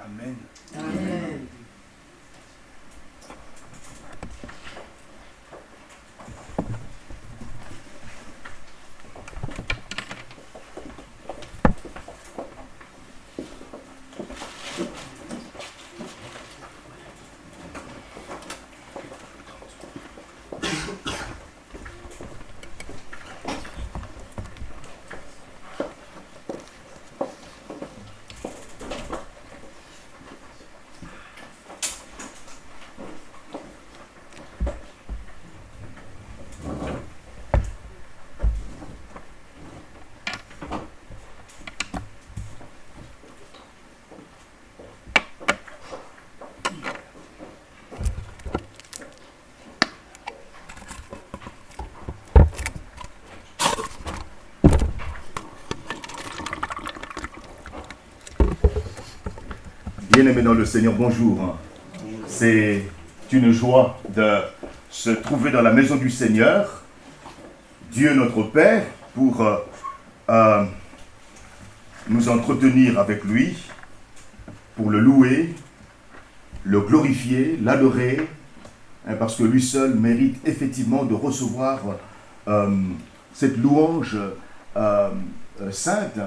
Amen. Amen. Bien-aimés dans le Seigneur, bonjour. C'est une joie de se trouver dans la maison du Seigneur, Dieu notre Père, pour nous entretenir avec lui, pour le louer, le glorifier, l'adorer, parce que lui seul mérite effectivement de recevoir cette louange sainte.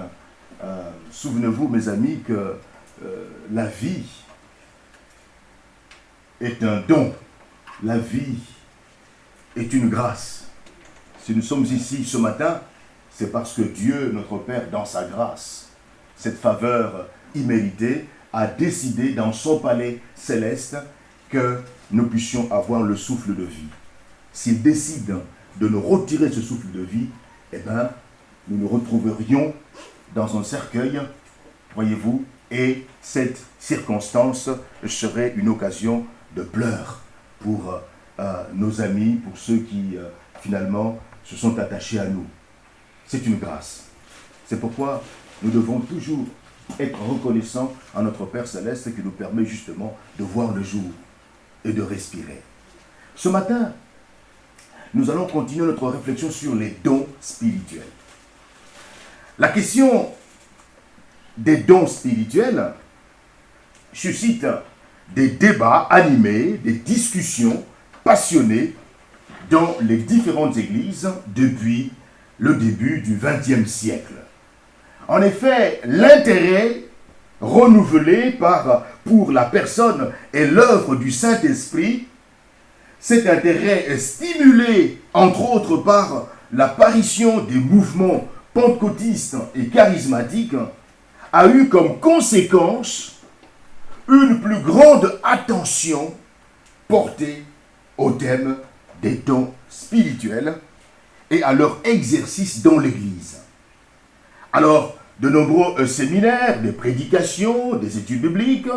Souvenez-vous, mes amis, que la vie est un don. La vie est une grâce. Si nous sommes ici ce matin, c'est parce que Dieu, notre Père, dans sa grâce, cette faveur imméritée, a décidé dans son palais céleste que nous puissions avoir le souffle de vie. S'il décide de nous retirer ce souffle de vie, eh bien, nous nous retrouverions dans un cercueil, voyez-vous, et cette circonstance serait une occasion de pleurs pour nos amis, pour ceux qui finalement se sont attachés à nous. C'est une grâce. C'est pourquoi nous devons toujours être reconnaissants à notre Père Céleste qui nous permet justement de voir le jour et de respirer. Ce matin, nous allons continuer notre réflexion sur les dons spirituels. La question des dons spirituels suscite des débats animés, des discussions passionnées dans les différentes églises depuis le début du XXe siècle. En effet, l'intérêt renouvelé pour la personne et l'œuvre du Saint-Esprit, cet intérêt stimulé entre autres par l'apparition des mouvements pentecôtistes et charismatiques, a eu comme conséquence une plus grande attention portée au thème des dons spirituels et à leur exercice dans l'Église. Alors, de nombreux séminaires, des prédications, des études bibliques,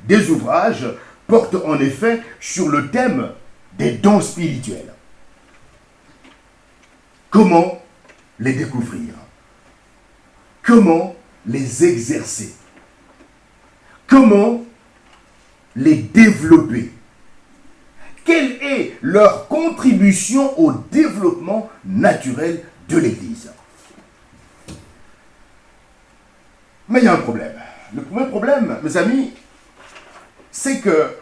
des ouvrages portent en effet sur le thème des dons spirituels. Comment les découvrir? Comment les exercer? Comment les développer? Quelle est leur contribution au développement naturel de l'Église? Mais il y a un problème. Le premier problème, mes amis, c'est que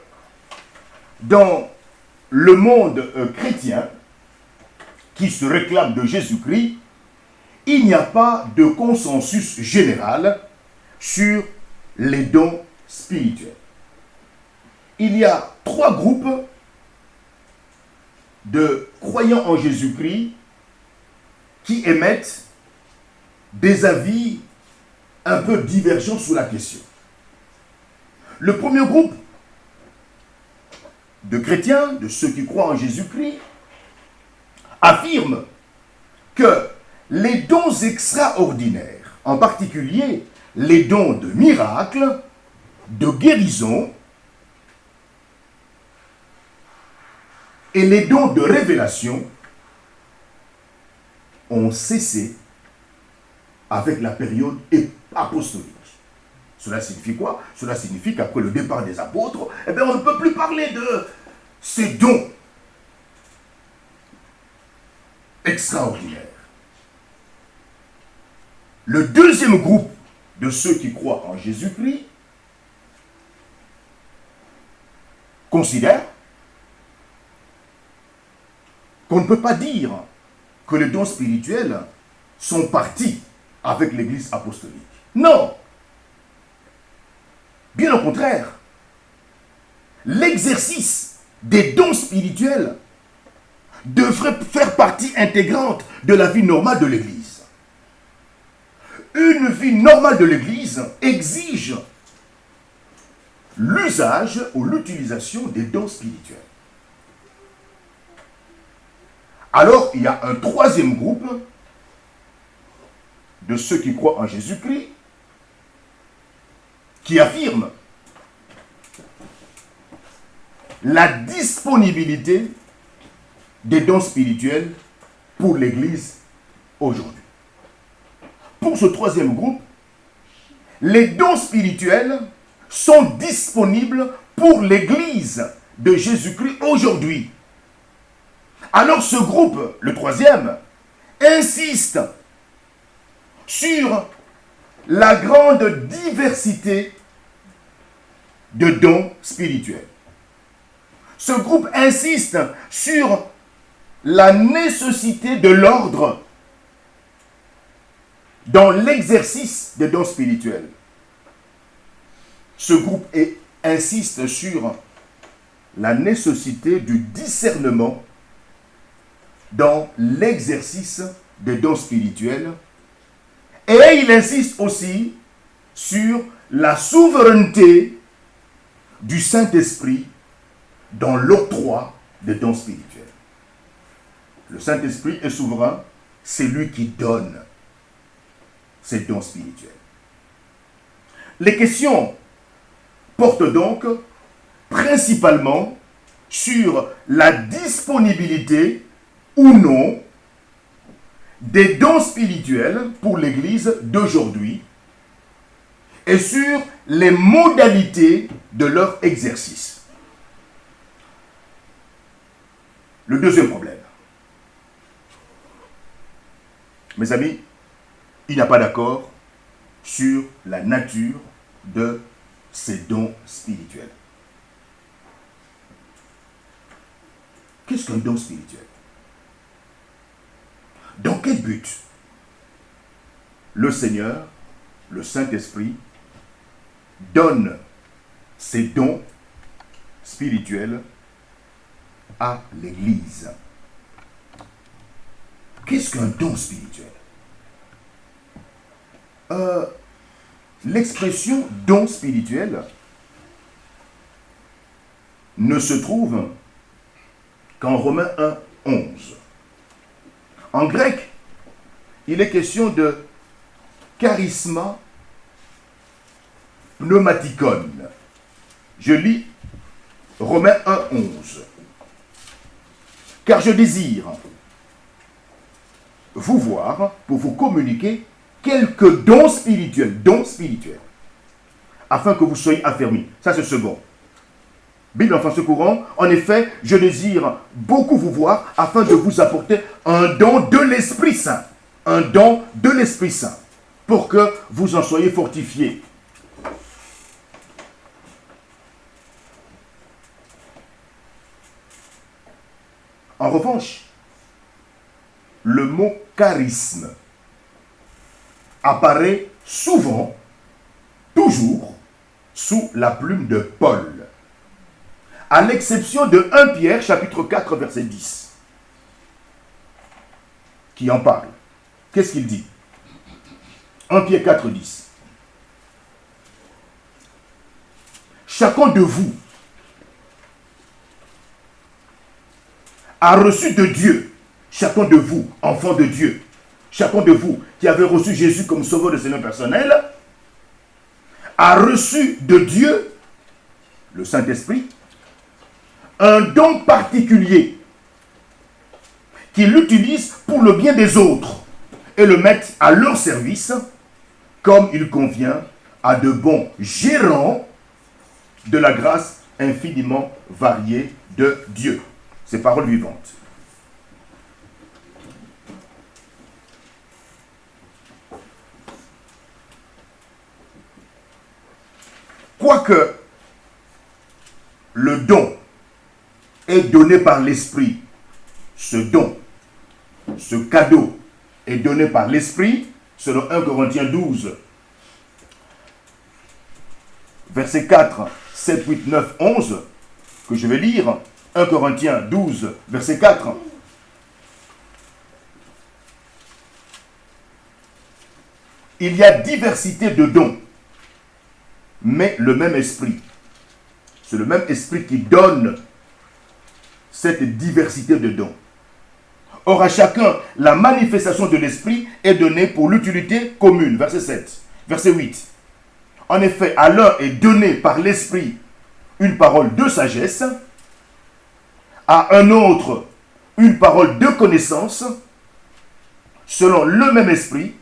dans le monde chrétien qui se réclame de Jésus-Christ, il n'y a pas de consensus général sur les dons spirituels. Il y a 3 groupes de croyants en Jésus-Christ qui émettent des avis un peu divergents sur la question. Le premier groupe de chrétiens, de ceux qui croient en Jésus-Christ, affirme que les dons extraordinaires, en particulier les dons de miracles, de guérison et les dons de révélation ont cessé avec la période apostolique. Cela signifie quoi? Cela signifie qu'après le départ des apôtres, eh bien, on ne peut plus parler de ces dons extraordinaires. Le deuxième groupe de ceux qui croient en Jésus-Christ considèrent qu'on ne peut pas dire que les dons spirituels sont partis avec l'Église apostolique. Non! Bien au contraire, l'exercice des dons spirituels devrait faire partie intégrante de la vie normale de l'Église. Une vie normale de l'Église exige l'usage ou l'utilisation des dons spirituels. Alors, il y a un troisième groupe de ceux qui croient en Jésus-Christ qui affirment la disponibilité des dons spirituels pour l'Église aujourd'hui. Pour ce troisième groupe, les dons spirituels sont disponibles pour l'Église de Jésus-Christ aujourd'hui. Alors ce groupe, le troisième, insiste sur la grande diversité de dons spirituels. Ce groupe insiste sur la nécessité de l'ordre dans l'exercice des dons spirituels. Ce groupe insiste sur la nécessité du discernement dans l'exercice des dons spirituels. Et il insiste aussi sur la souveraineté du Saint-Esprit dans l'octroi des dons spirituels. Le Saint-Esprit est souverain, c'est lui qui donne ces dons spirituels. Les questions portent donc principalement sur la disponibilité ou non des dons spirituels pour l'Église d'aujourd'hui et sur les modalités de leur exercice. Le deuxième problème. Mes amis, il n'y a pas d'accord sur la nature de ces dons spirituels. Qu'est-ce qu'un don spirituel? Dans quel but le Seigneur, le Saint-Esprit, donne ces dons spirituels à l'Église? Qu'est-ce qu'un don spirituel? L'expression don spirituel ne se trouve qu'en Romains 1, 11. En grec, il est question de charisma pneumatikon. Je lis Romains 1, 11. Car je désire vous voir pour vous communiquer quelques dons spirituels, afin que vous soyez affermis. Ça, c'est second. Bible en français courant, en effet, je désire beaucoup vous voir afin de vous apporter un don de l'Esprit Saint. Un don de l'Esprit Saint. Pour que vous en soyez fortifiés. En revanche, le mot charisme apparaît souvent, toujours, sous la plume de Paul. À l'exception de 1 Pierre, chapitre 4, verset 10, qui en parle. Qu'est-ce qu'il dit? 1 Pierre 4, 10. Chacun de vous a reçu de Dieu, chacun de vous, enfant de Dieu, chacun de vous qui avez reçu Jésus comme sauveur de Seigneur personnel, a reçu de Dieu, le Saint-Esprit, un don particulier qu'il utilise pour le bien des autres et le met à leur service comme il convient à de bons gérants de la grâce infiniment variée de Dieu. Ces paroles vivantes. Quoique le don est donné par l'Esprit. Ce don, ce cadeau est donné par l'Esprit, selon 1 Corinthiens 12, versets 4, 7, 8, 9, 11, que je vais lire. 1 Corinthiens 12, verset 4. Il y a diversité de dons, mais le même esprit. C'est le même esprit qui donne cette diversité de dons. Or, à chacun, la manifestation de l'esprit est donnée pour l'utilité commune. Verset 7. Verset 8. En effet, à l'un est donné par l'esprit une parole de sagesse, à un autre une parole de connaissance, selon le même esprit.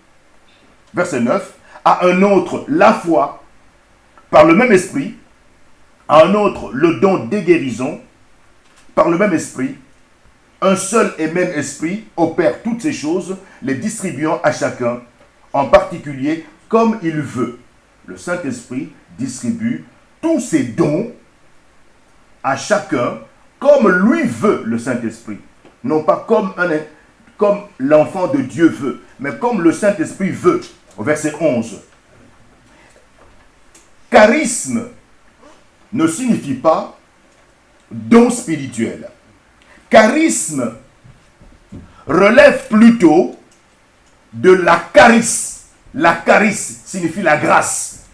Verset 9. À un autre la foi, par le même esprit. À un autre le don des guérisons, par le même esprit. Un seul et même esprit opère toutes ces choses, les distribuant à chacun, en particulier comme il veut. Le Saint-Esprit distribue tous ses dons à chacun comme lui veut, le Saint-Esprit. Non pas comme l'enfant de Dieu veut, mais comme le Saint-Esprit veut. Au verset 11. Charisme ne signifie pas don spirituel. Charisme relève plutôt de la charis. La charis signifie la grâce.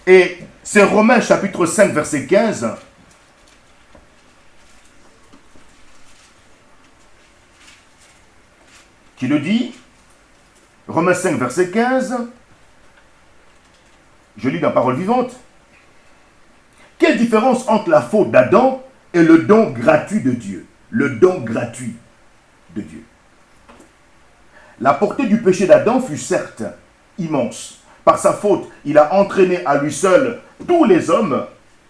Et c'est Romains chapitre 5 verset 15 qui le dit. Romains 5 verset 15. Je lis dans Parole vivante. Quelle différence entre la faute d'Adam et le don gratuit de Dieu? Le don gratuit de Dieu. La portée du péché d'Adam fut certes immense. Par sa faute, il a entraîné à lui seul tous les hommes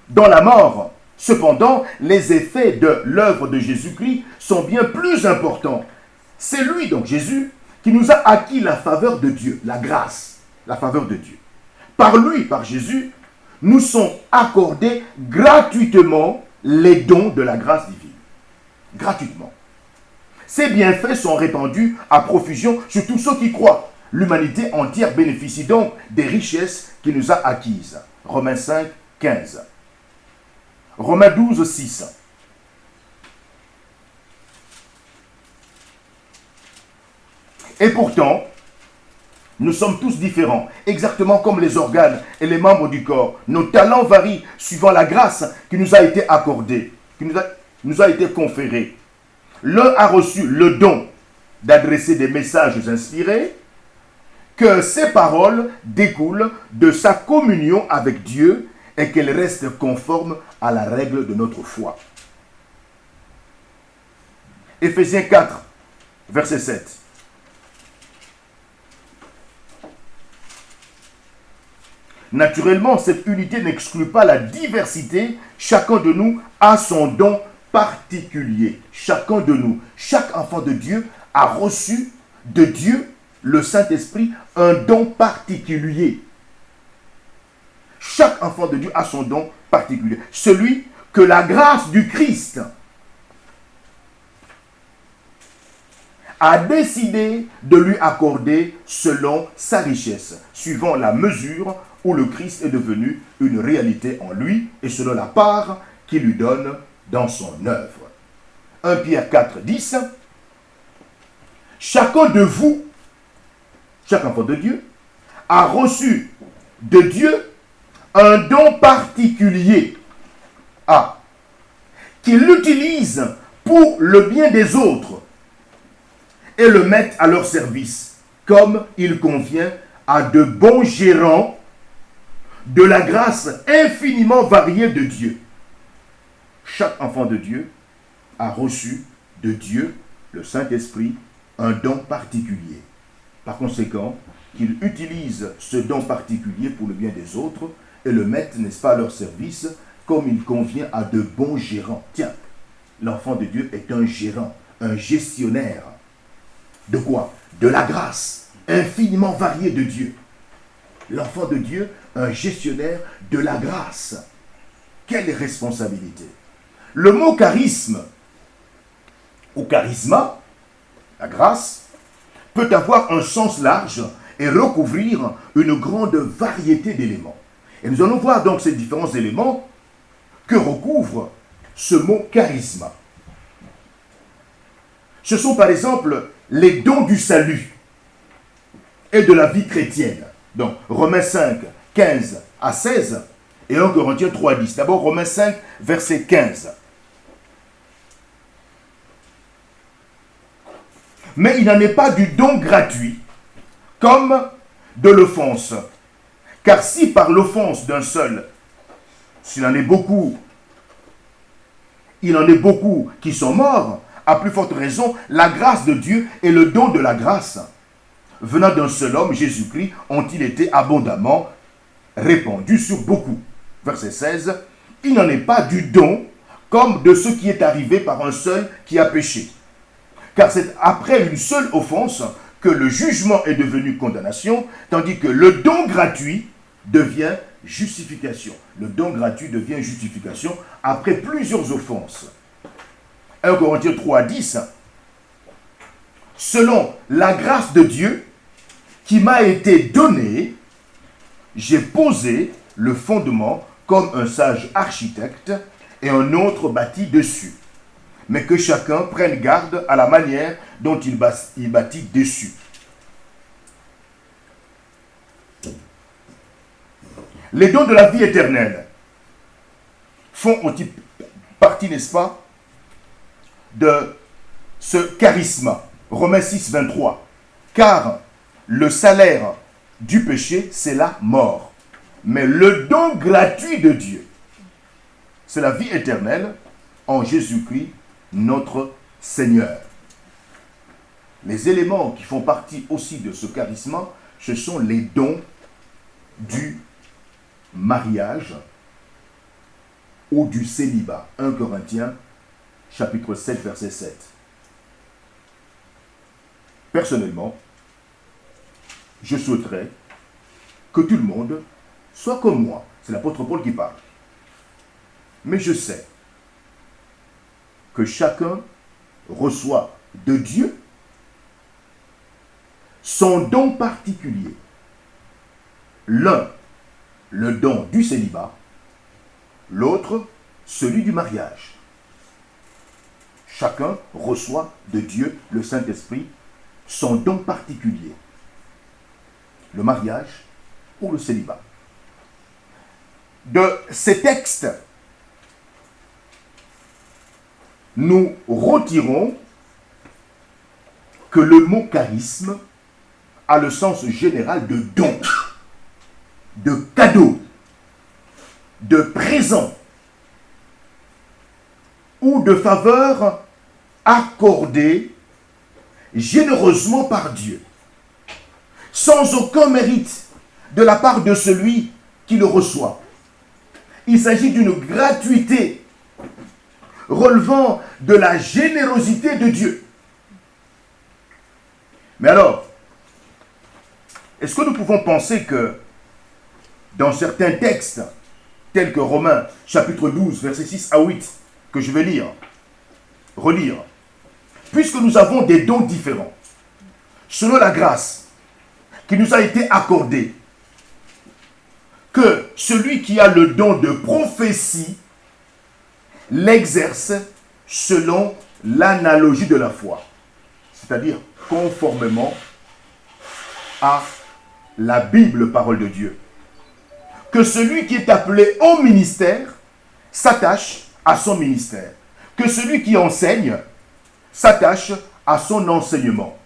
dans la mort. Cependant, les effets de l'œuvre de Jésus-Christ sont bien plus importants. C'est lui, donc Jésus, qui nous a acquis la faveur de Dieu, la grâce, la faveur de Dieu. Par lui, par Jésus, nous sont accordés gratuitement les dons de la grâce divine. Gratuitement. Ces bienfaits sont répandus à profusion sur tous ceux qui croient. L'humanité entière bénéficie donc des richesses qu'il nous a acquises. Romains 5, 15. Romains 12, 6. Et pourtant, nous sommes tous différents, exactement comme les organes et les membres du corps. Nos talents varient suivant la grâce qui nous a été accordée, qui nous a été conférée. L'un a reçu le don d'adresser des messages inspirés, que ces paroles découlent de sa communion avec Dieu et qu'elles restent conformes à la règle de notre foi. Éphésiens 4, verset 7. Naturellement, cette unité n'exclut pas la diversité. Chacun de nous a son don particulier. Chacun de nous, chaque enfant de Dieu a reçu de Dieu, le Saint-Esprit, un don particulier. Chaque enfant de Dieu a son don particulier. Celui que la grâce du Christ a décidé de lui accorder selon sa richesse, suivant la mesure où le Christ est devenu une réalité en lui et selon la part qu'il lui donne dans son œuvre. 1 Pierre 4, 10. Chacun de vous, chaque enfant de Dieu, a reçu de Dieu un don particulier, qu'il utilise pour le bien des autres et le mettent à leur service, comme il convient à de bons gérants de la grâce infiniment variée de Dieu. Chaque enfant de Dieu a reçu de Dieu, le Saint-Esprit, un don particulier. Par conséquent, qu'il utilise ce don particulier pour le bien des autres et le mettent, n'est-ce pas, à leur service, comme il convient à de bons gérants. Tiens, l'enfant de Dieu est un gérant, un gestionnaire. De quoi? De la grâce infiniment variée de Dieu. L'enfant de Dieu, un gestionnaire de la grâce. Quelle responsabilité! Le mot charisme ou charisma, la grâce, peut avoir un sens large et recouvrir une grande variété d'éléments. Et nous allons voir donc ces différents éléments que recouvre ce mot charisma. Ce sont par exemple les dons du salut et de la vie chrétienne. Donc Romains 5, 15 à 16 et 1 Corinthiens 3, 10. D'abord Romains 5, verset 15. Mais il n'en est pas du don gratuit, comme de l'offense. Car si par l'offense d'un seul, s'il en est beaucoup, il en est beaucoup qui sont morts, à plus forte raison, la grâce de Dieu et le don de la grâce, venant d'un seul homme, Jésus-Christ, ont-ils été abondamment répandus sur beaucoup. Verset 16, il n'en est pas du don, comme de ce qui est arrivé par un seul qui a péché. Car c'est après une seule offense que le jugement est devenu condamnation, tandis que le don gratuit devient justification. Le don gratuit devient justification après plusieurs offenses. 1 Corinthiens 3, 10. Selon la grâce de Dieu qui m'a été donnée, j'ai posé le fondement comme un sage architecte et un autre bâtit dessus. Mais que chacun prenne garde à la manière dont il bâtit dessus. Les dons de la vie éternelle font aussi partie, n'est-ce pas, de ce charisme. Romains 6, 23. Car le salaire du péché, c'est la mort. Mais le don gratuit de Dieu, c'est la vie éternelle en Jésus-Christ, notre Seigneur. Les éléments qui font partie aussi de ce charisme, ce sont les dons du mariage ou du célibat. 1 Corinthiens, chapitre 7, verset 7. Personnellement, je souhaiterais que tout le monde soit comme moi. C'est l'apôtre Paul qui parle. Mais je sais que chacun reçoit de Dieu son don particulier. L'un, le don du célibat, l'autre, celui du mariage. Chacun reçoit de Dieu, le Saint-Esprit, son don particulier. Le mariage ou le célibat. De ces textes, nous retirons que le mot charisme a le sens général de don, de cadeau, de présent ou de faveur accordée généreusement par Dieu, sans aucun mérite de la part de celui qui le reçoit. Il s'agit d'une gratuité relevant de la générosité de Dieu. Mais alors, est-ce que nous pouvons penser que dans certains textes, tels que Romains, chapitre 12, versets 6 à 8, que je vais relire, puisque nous avons des dons différents, selon la grâce qui nous a été accordée, que celui qui a le don de prophétie l'exerce selon l'analogie de la foi, c'est-à-dire conformément à la Bible, parole de Dieu. Que celui qui est appelé au ministère s'attache à son ministère. Que celui qui enseigne s'attache à son enseignement.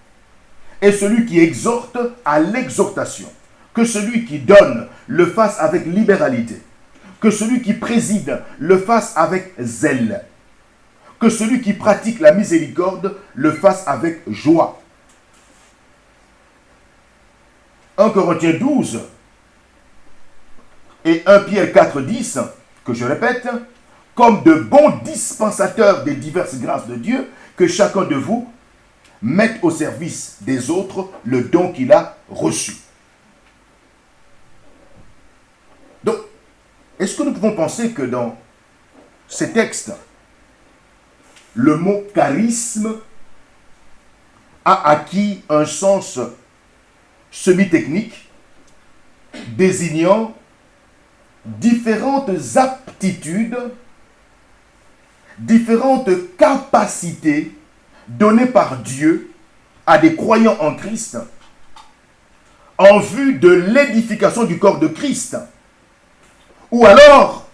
Et celui qui exhorte à l'exhortation. Que celui qui donne le fasse avec libéralité. Que celui qui préside le fasse avec zèle. Que celui qui pratique la miséricorde le fasse avec joie. 1 Corinthiens 12 et 1 Pierre 4, 10, que je répète, comme de bons dispensateurs des diverses grâces de Dieu, que chacun de vous mette au service des autres le don qu'il a reçu. Donc, est-ce que nous pouvons penser que dans ces textes, le mot charisme a acquis un sens semi-technique désignant différentes aptitudes, différentes capacités données par Dieu à des croyants en Christ en vue de l'édification du corps de Christ. Ou alors,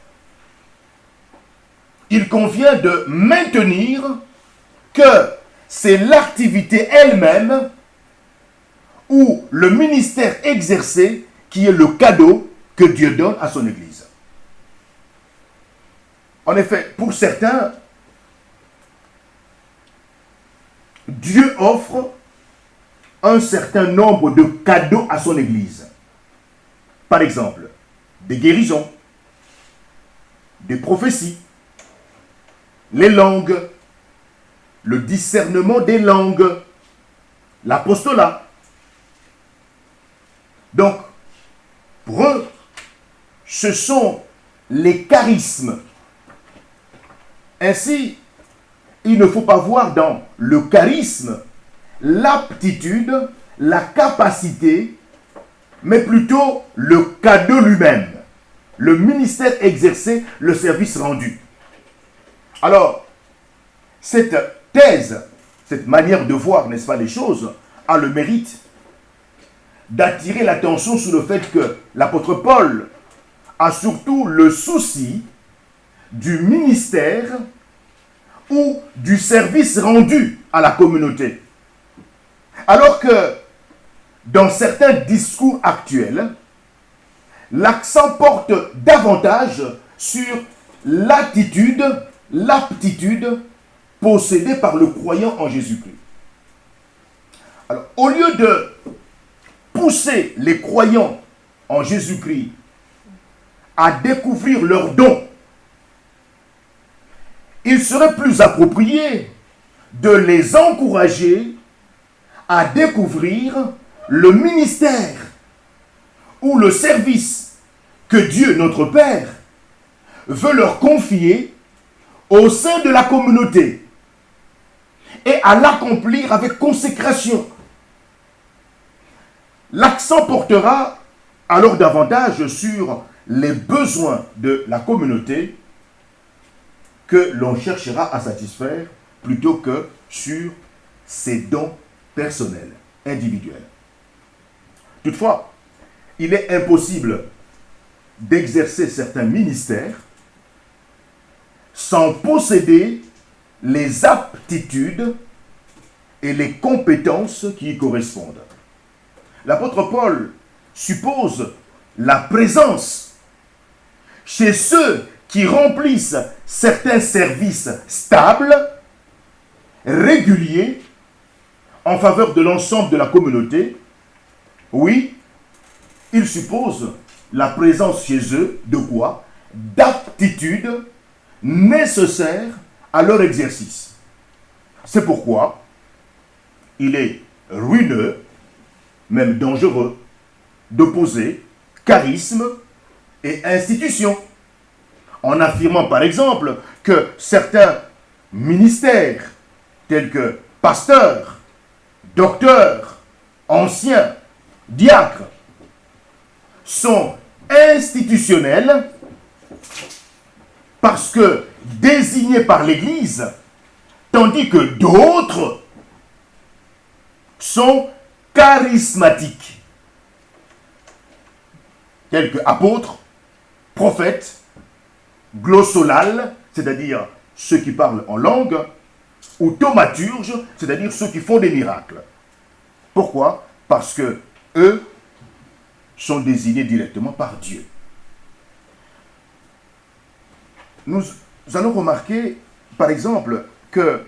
il convient de maintenir que c'est l'activité elle-même ou le ministère exercé qui est le cadeau que Dieu donne à son Église. En effet, pour certains, Dieu offre un certain nombre de cadeaux à son Église. Par exemple, des guérisons, des prophéties, les langues, le discernement des langues, l'apostolat. Donc, pour eux, ce sont les charismes. Ainsi, il ne faut pas voir dans le charisme l'aptitude, la capacité, mais plutôt le cadeau lui-même, le ministère exercé, le service rendu. Alors, cette thèse, cette manière de voir, n'est-ce pas, les choses, a le mérite d'attirer l'attention sur le fait que l'apôtre Paul a surtout le souci du ministère ou du service rendu à la communauté. Alors que dans certains discours actuels, l'accent porte davantage sur l'attitude, l'aptitude possédée par le croyant en Jésus-Christ. Alors, au lieu de pousser les croyants en Jésus-Christ à découvrir leurs dons, il serait plus approprié de les encourager à découvrir le ministère ou le service que Dieu, notre Père, veut leur confier au sein de la communauté et à l'accomplir avec consécration. L'accent portera alors davantage sur les besoins de la communauté que l'on cherchera à satisfaire plutôt que sur ses dons personnels, individuels. Toutefois, il est impossible d'exercer certains ministères sans posséder les aptitudes et les compétences qui y correspondent. L'apôtre Paul suppose la présence chez ceux qui remplissent certains services stables, réguliers, en faveur de l'ensemble de la communauté. Oui, il suppose la présence chez eux de quoi? D'aptitudes nécessaires à leur exercice. C'est pourquoi il est ruineux, même dangereux, d'opposer charisme et institution, en affirmant par exemple que certains ministères, tels que pasteurs, docteurs, anciens, diacres, sont institutionnels parce que désignés par l'Église, tandis que d'autres sont charismatiques, tels que apôtres, prophètes, glossolales, c'est-à-dire ceux qui parlent en langue, ou thaumaturges, c'est-à-dire ceux qui font des miracles. Pourquoi? Parce que eux sont désignés directement par Dieu. Nous allons remarquer, par exemple, que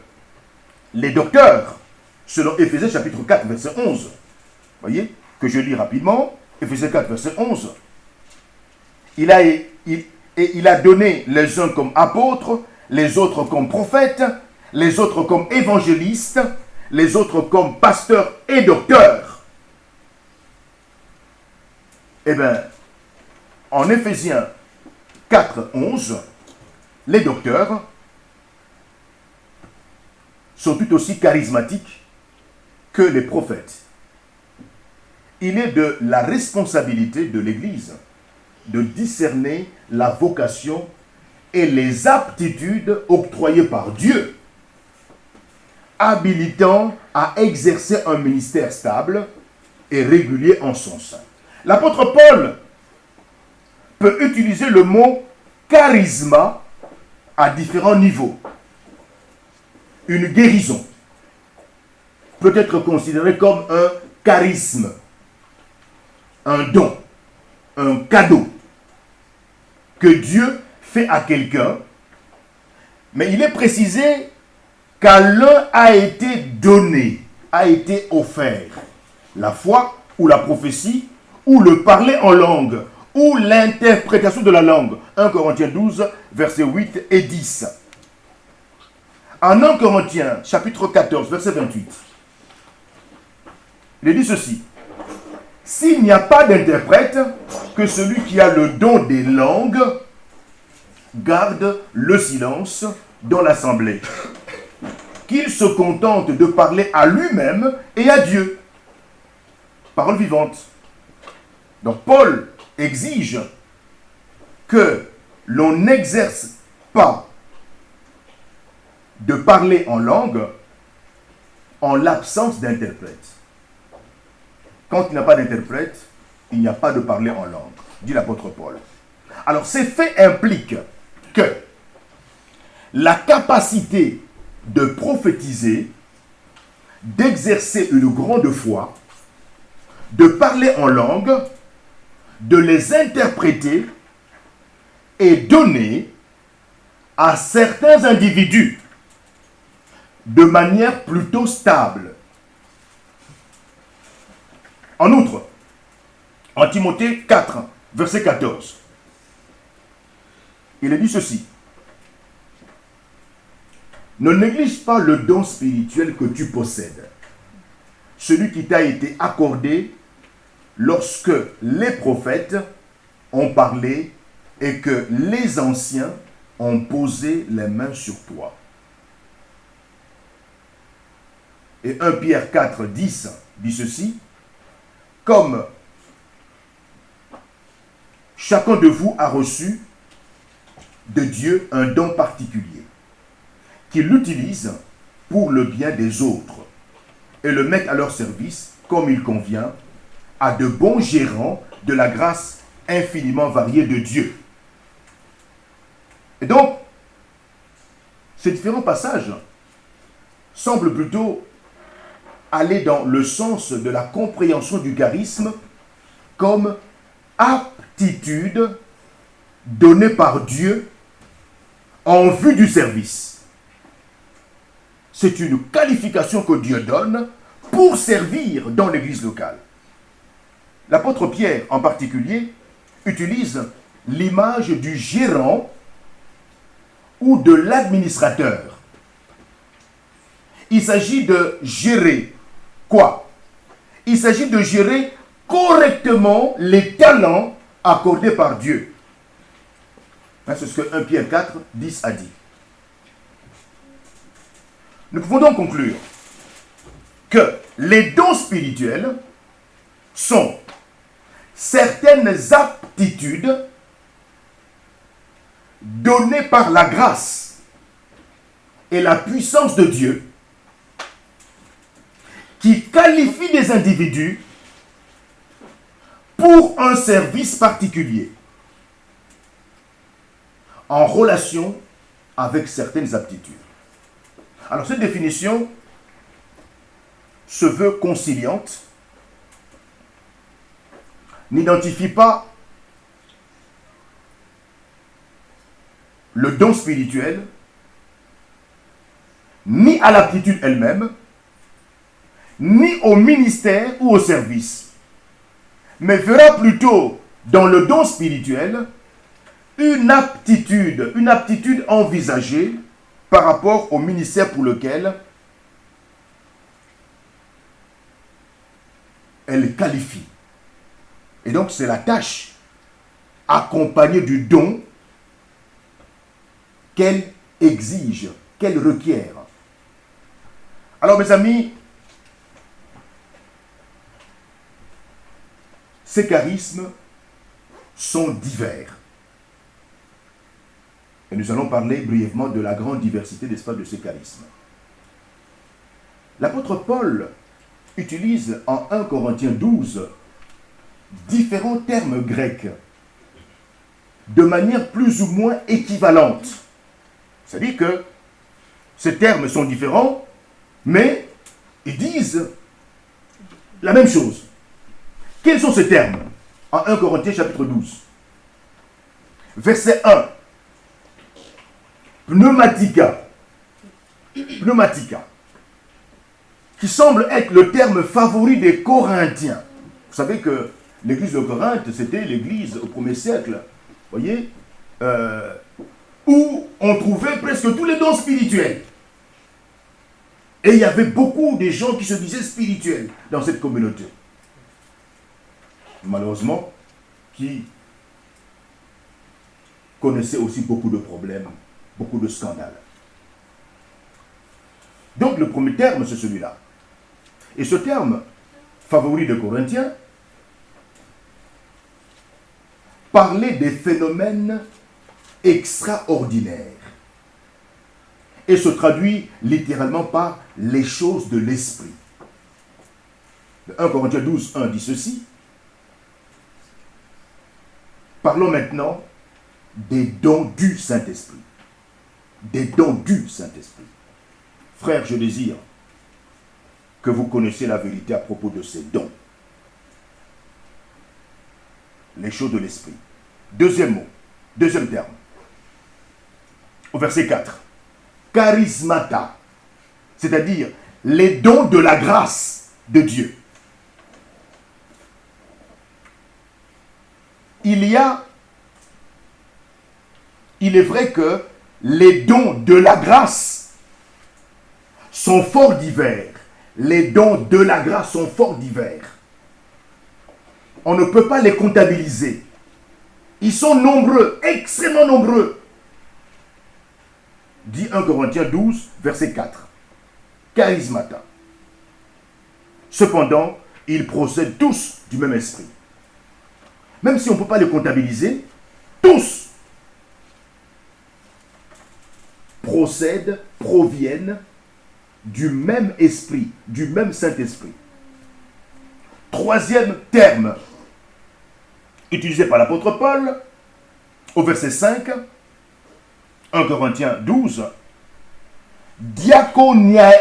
les docteurs, selon Éphésiens chapitre 4, verset 11, voyez, que je lis rapidement, Éphésiens 4, verset 11, il a donné les uns comme apôtres, les autres comme prophètes, les autres comme évangélistes, les autres comme pasteurs et docteurs. Eh bien, en Éphésiens 4, 11, les docteurs sont tout aussi charismatiques que les prophètes. Il est de la responsabilité de l'Église de discerner la vocation et les aptitudes octroyées par Dieu, habilitant à exercer un ministère stable et régulier en son sein. L'apôtre Paul peut utiliser le mot charisma à différents niveaux. Une guérison peut être considérée comme un charisme, un don, un cadeau que Dieu fait à quelqu'un, mais il est précisé qu'à l'un a été donné, a été offert la foi ou la prophétie ou le parler en langue ou l'interprétation de la langue. 1 Corinthiens 12, versets 8 et 10. En 1 Corinthiens, chapitre 14, verset 28, il est dit ceci. S'il n'y a pas d'interprète, que celui qui a le don des langues garde le silence dans l'assemblée, qu'il se contente de parler à lui-même et à Dieu. Parole vivante. Donc Paul exige que l'on n'exerce pas de parler en langue en l'absence d'interprète. Quand il n'y a pas d'interprète, il n'y a pas de parler en langue, dit l'apôtre Paul. Alors ces faits impliquent que la capacité de prophétiser, d'exercer une grande foi, de parler en langue, de les interpréter est donnée à certains individus de manière plutôt stable. En outre, en Timothée 4, verset 14, il est dit ceci. Ne néglige pas le don spirituel que tu possèdes, celui qui t'a été accordé lorsque les prophètes ont parlé et que les anciens ont posé les mains sur toi. Et 1 Pierre 4, 10 dit ceci. Comme chacun de vous a reçu de Dieu un don particulier, qu'il l'utilise pour le bien des autres et le met à leur service comme il convient à de bons gérants de la grâce infiniment variée de Dieu. Et donc, ces différents passages semblent plutôt aller dans le sens de la compréhension du charisme comme aptitude donnée par Dieu en vue du service. C'est une qualification que Dieu donne pour servir dans l'église locale. L'apôtre Pierre, en particulier, utilise l'image du gérant ou de l'administrateur. Il s'agit de gérer quoi? Il s'agit de gérer correctement les talents accordés par Dieu. C'est ce que 1 Pierre 4, 10 a dit. Nous pouvons donc conclure que les dons spirituels sont certaines aptitudes données par la grâce et la puissance de Dieu qui qualifient des individus pour un service particulier en relation avec certaines aptitudes. Alors cette définition se veut conciliante, n'identifie pas le don spirituel, ni à l'aptitude elle-même, ni au ministère ou au service, mais verra plutôt dans le don spirituel une aptitude envisagée par rapport au ministère pour lequel elle qualifie. Et donc c'est la tâche accompagnée du don qu'elle exige, qu'elle requiert. Alors mes amis, ces charismes sont divers. Et nous allons parler brièvement de la grande diversité, n'est-ce pas, de ces charismes. L'apôtre Paul utilise en 1 Corinthiens 12 différents termes grecs de manière plus ou moins équivalente. C'est-à-dire que ces termes sont différents, mais ils disent la même chose. Quels sont ces termes? En 1 Corinthiens chapitre 12. Verset 1. Pneumatica. Pneumatica. Qui semble être le terme favori des Corinthiens. Vous savez que l'église de Corinthe, c'était l'église au 1er siècle, voyez, où on trouvait presque tous les dons spirituels. Et il y avait beaucoup de gens qui se disaient spirituels dans cette communauté. Malheureusement, qui connaissaient aussi beaucoup de problèmes, beaucoup de scandales. Donc le premier terme, c'est celui-là. Et ce terme, favori des Corinthiens, parlait des phénomènes extraordinaires. Et se traduit littéralement par les choses de l'esprit. 1 Corinthiens 12, 1 dit ceci. Parlons maintenant des dons du Saint-Esprit. Des dons du Saint-Esprit. Frères, je désire que vous connaissiez la vérité à propos de ces dons. Les choses de l'esprit. Deuxième mot, deuxième terme. Au verset 4. Charismata, c'est-à-dire les dons de la grâce de Dieu. Il est vrai que les dons de la grâce sont fort divers. Les dons de la grâce sont fort divers. On ne peut pas les comptabiliser. Ils sont nombreux, extrêmement nombreux. Dit 1 Corinthiens 12, verset 4. Charismata. Cependant, ils procèdent tous du même esprit. Même si on ne peut pas les comptabiliser, tous procèdent, proviennent du même esprit, du même Saint-Esprit. Troisième terme utilisé par l'apôtre Paul au verset 5, 1 Corinthiens 12, diakoniaï,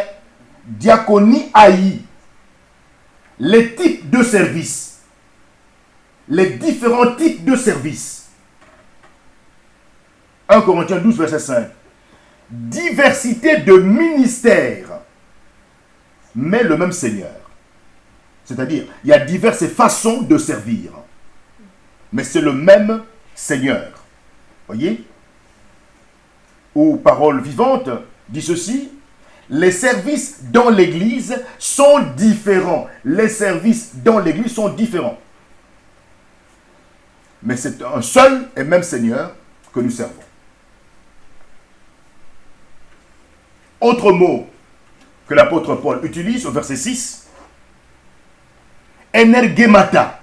les types de services, les différents types de services. 1 Corinthiens 12, verset 5. Diversité de ministères, mais le même Seigneur. C'est-à-dire, il y a diverses façons de servir, mais c'est le même Seigneur. Voyez? Ou Parole vivante dit ceci, les services dans l'Église sont différents. Les services dans l'Église sont différents. Mais c'est un seul et même Seigneur que nous servons. Autre mot que l'apôtre Paul utilise au verset 6, énergemata,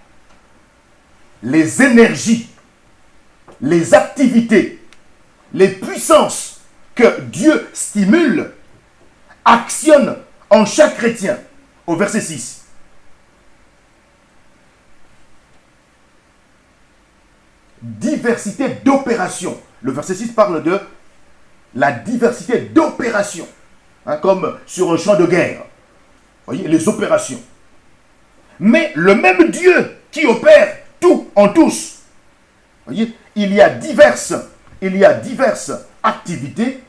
les énergies, les activités, les puissances que Dieu stimule, actionne en chaque chrétien, au verset 6. Diversité d'opérations. Le verset 6 parle de la diversité d'opérations, hein, comme sur un champ de guerre. Voyez, les opérations. Mais le même Dieu qui opère tout en tous. Voyez, il y a diverses activités,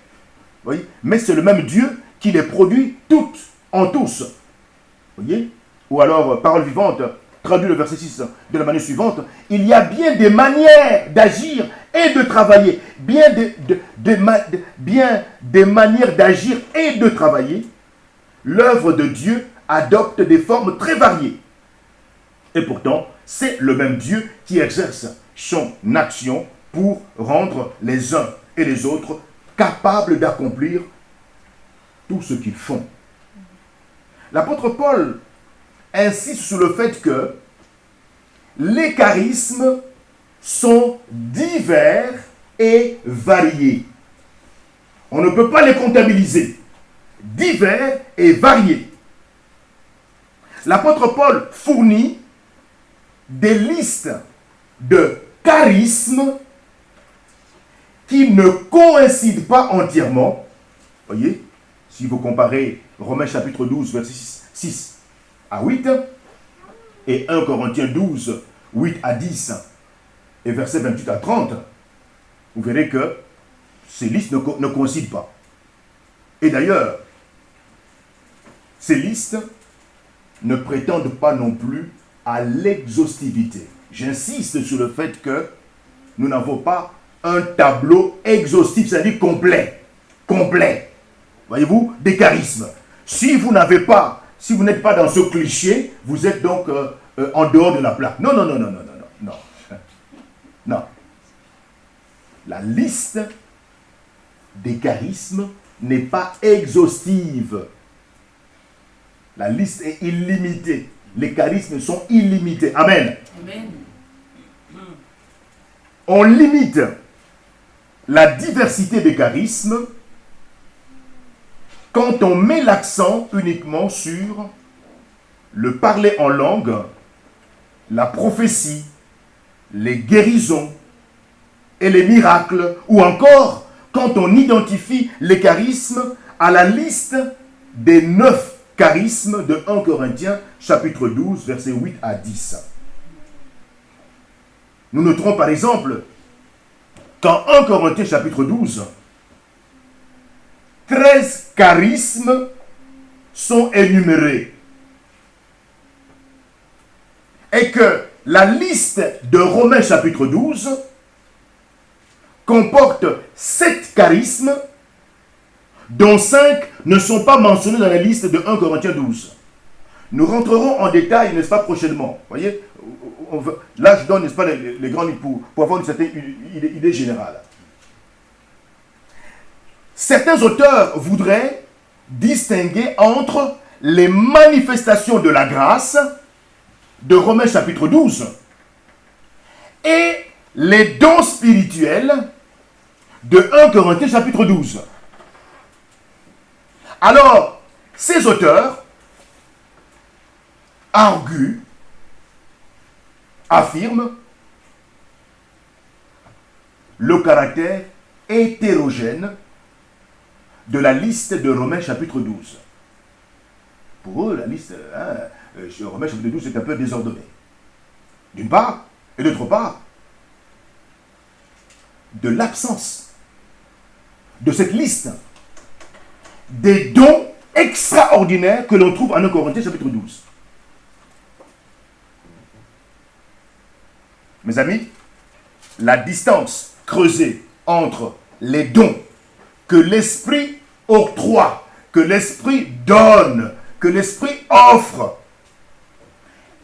voyez, mais c'est le même Dieu qui les produit toutes en tous. Voyez? Ou alors, Parole vivante, traduit le verset 6 de la manière suivante, il y a bien des manières d'agir et de travailler. Bien des manières d'agir et de travailler. L'œuvre de Dieu adopte des formes très variées. Et pourtant, c'est le même Dieu qui exerce son action pour rendre les uns et les autres capables d'accomplir tout ce qu'ils font. l'apôtre Paul insiste sur le fait que les charismes sont divers et variés. On ne peut pas les comptabiliser. Divers et variés. L'apôtre Paul fournit des listes de charismes qui ne coïncident pas entièrement. Voyez, si vous comparez Romains chapitre 12, verset 6 à 8, et 1 Corinthiens 12, 8 à 10, et verset 28 à 30, vous verrez que ces listes ne coïncident pas. Et d'ailleurs, ces listes ne prétendent pas non plus à l'exhaustivité. J'insiste sur le fait que nous n'avons pas un tableau exhaustif, c'est-à-dire complet. Voyez-vous, des charismes. Si vous n'êtes pas dans ce cliché, vous êtes donc en dehors de la plaque. Non. Non. La liste des charismes n'est pas exhaustive. La liste est illimitée. Les charismes sont illimités. Amen. Amen. On limite la diversité des charismes quand on met l'accent uniquement sur le parler en langue, la prophétie, les guérisons et les miracles, ou encore quand on identifie les charismes à la liste des 9 charismes de 1 Corinthiens chapitre 12, versets 8 à 10. Nous noterons par exemple qu'en 1 Corinthiens chapitre 12, 13 charismes sont énumérés. Et que la liste de Romains chapitre 12 comporte 7 charismes, dont 5 ne sont pas mentionnés dans la liste de 1 Corinthiens 12. Nous rentrerons en détail, n'est-ce pas, prochainement. Vous voyez, là je donne, n'est-ce pas, les grandes lignes pour avoir une certaine idée générale. Certains auteurs voudraient distinguer entre les manifestations de la grâce de Romains chapitre 12 et les dons spirituels de 1 Corinthiens chapitre 12. Alors, ces auteurs arguent, affirment le caractère hétérogène de la liste de Romains chapitre 12. Pour eux, la liste Romains chapitre 12 est un peu désordonnée. D'une part, et d'autre part, de l'absence de cette liste des dons extraordinaires que l'on trouve en 1 Corinthiens chapitre 12. Mes amis, la distance creusée entre les dons que l'Esprit octroie, que l'Esprit donne, que l'Esprit offre,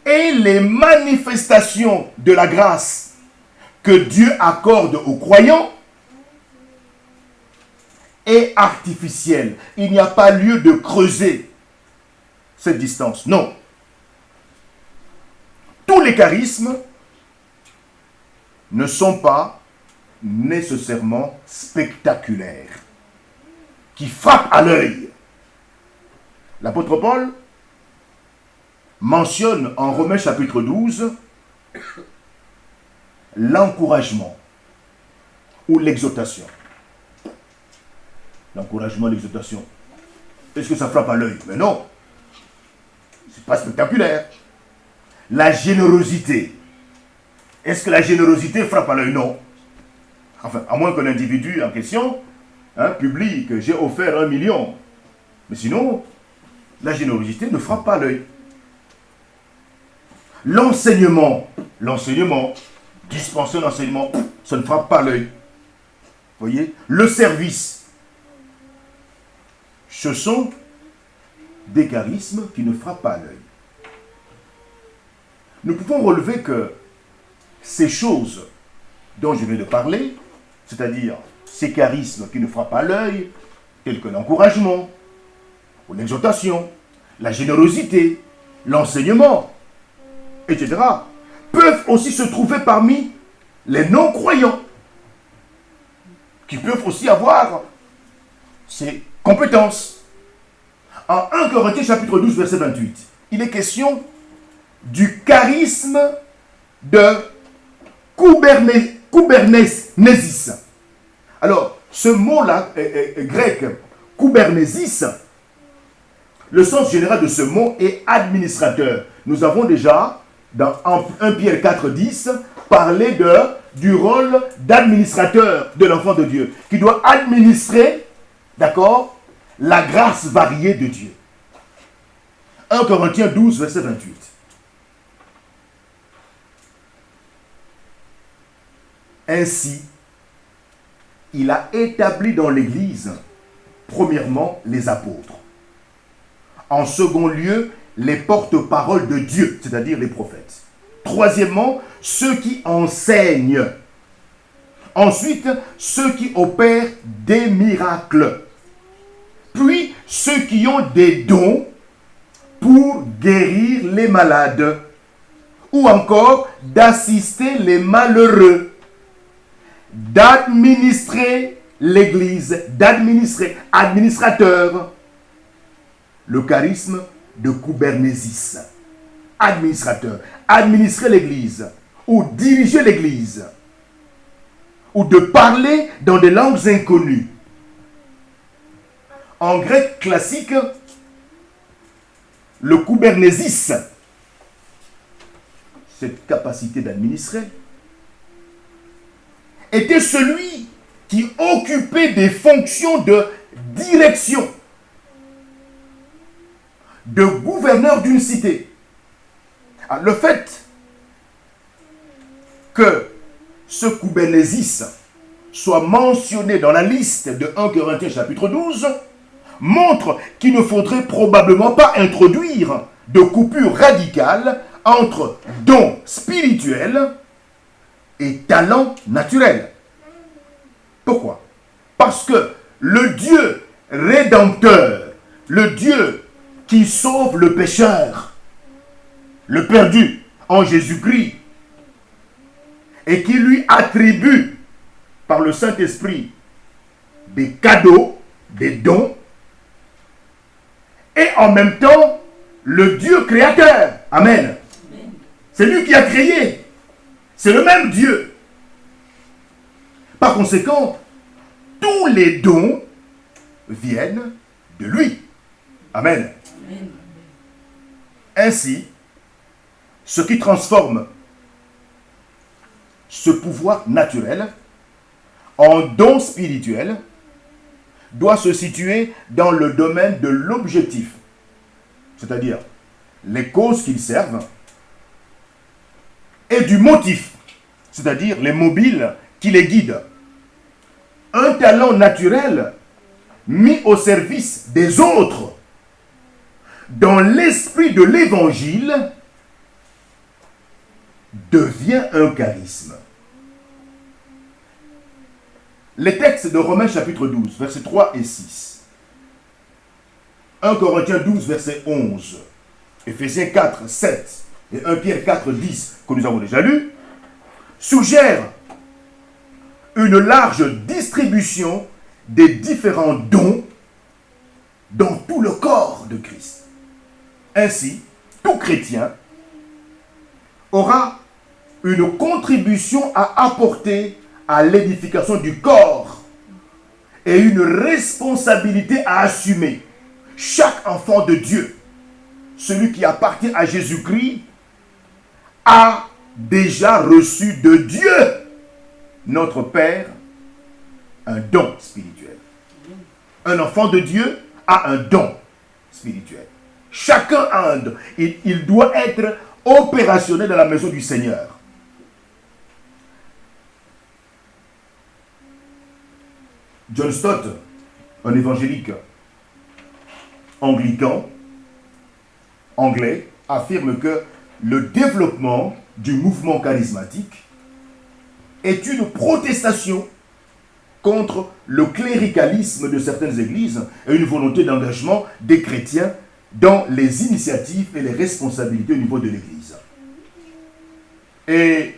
et les manifestations de la grâce que Dieu accorde aux croyants est artificielle. Il n'y a pas lieu de creuser cette distance. Non. Tous les charismes ne sont pas nécessairement spectaculaires, qui frappent à l'œil. L'apôtre Paul mentionne en Romains chapitre 12 l'encouragement ou l'exhortation. L'encouragement, l'exhortation. Est-ce que ça frappe à l'œil? Mais non. Ce n'est pas spectaculaire. La générosité. Est-ce que la générosité frappe à l'œil? Non. Enfin, à moins que l'individu en question publie que j'ai offert 1 million. Mais sinon, la générosité ne frappe pas à l'œil. L'enseignement, dispenser l'enseignement, ça ne frappe pas à l'œil. Voyez, le service, ce sont des charismes qui ne frappent pas à l'œil. Nous pouvons relever que ces choses dont je viens de parler, c'est-à-dire ces charismes qui ne frappent pas à l'œil, tels que l'encouragement, ou l'exhortation, la générosité, l'enseignement, etc., peuvent aussi se trouver parmi les non-croyants, qui peuvent aussi avoir ces compétences. En 1 Corinthiens chapitre 12, verset 28, il est question du charisme de Kubernesis. Alors, ce mot-là, grec, Kubernesis, le sens général de ce mot est administrateur. Nous avons déjà, dans 1 Pierre 4, 10, parlé du rôle d'administrateur de l'enfant de Dieu, qui doit administrer, d'accord, la grâce variée de Dieu. 1 Corinthiens 12, verset 28. Ainsi, il a établi dans l'Église, premièrement, les apôtres. En second lieu, les porte-paroles de Dieu, c'est-à-dire les prophètes. Troisièmement, ceux qui enseignent. Ensuite, ceux qui opèrent des miracles. Puis, ceux qui ont des dons pour guérir les malades. Ou encore, d'assister les malheureux. D'administrer l'Église, administrateur. Le charisme de Kubernesis, administrateur, administrer l'Église, ou diriger l'Église, ou de parler dans des langues inconnues. En grec classique, le Kubernesis, cette capacité d'administrer, était celui qui occupait des fonctions de direction, de gouverneur d'une cité. Alors, le fait que ce Kubernesis soit mentionné dans la liste de 1 Corinthiens chapitre 12 montre qu'il ne faudrait probablement pas introduire de coupure radicale entre dons spirituels et talent naturel. Pourquoi? Parce que le Dieu rédempteur, le Dieu qui sauve le pécheur, le perdu en Jésus-Christ, et qui lui attribue par le Saint-Esprit des cadeaux, des dons, et en même temps le Dieu créateur. Amen. C'est lui qui a créé. C'est le même Dieu. Par conséquent, tous les dons viennent de lui. Amen. Amen. Ainsi, ce qui transforme ce pouvoir naturel en don spirituel doit se situer dans le domaine de l'objectif, c'est-à-dire les causes qu'ils servent, et du motif, c'est-à-dire les mobiles qui les guident. Un talent naturel mis au service des autres dans l'esprit de l'évangile devient un charisme. Les textes de Romains chapitre 12, versets 3 et 6. 1 Corinthiens 12, verset 11. Éphésiens 4, 7. Et 1 Pierre 4, 10, que nous avons déjà lu, suggèrent une large distribution des différents dons dans tout le corps de Christ. Ainsi, tout chrétien aura une contribution à apporter à l'édification du corps et une responsabilité à assumer. Chaque enfant de Dieu, celui qui appartient à Jésus-Christ, a déjà reçu de Dieu, notre Père, un don spirituel. Un enfant de Dieu a un don spirituel. Chacun a un don. Il doit être opérationnel dans la maison du Seigneur. John Stott, un évangélique anglican, anglais, affirme que le développement du mouvement charismatique est une protestation contre le cléricalisme de certaines églises et une volonté d'engagement des chrétiens dans les initiatives et les responsabilités au niveau de l'Église. Et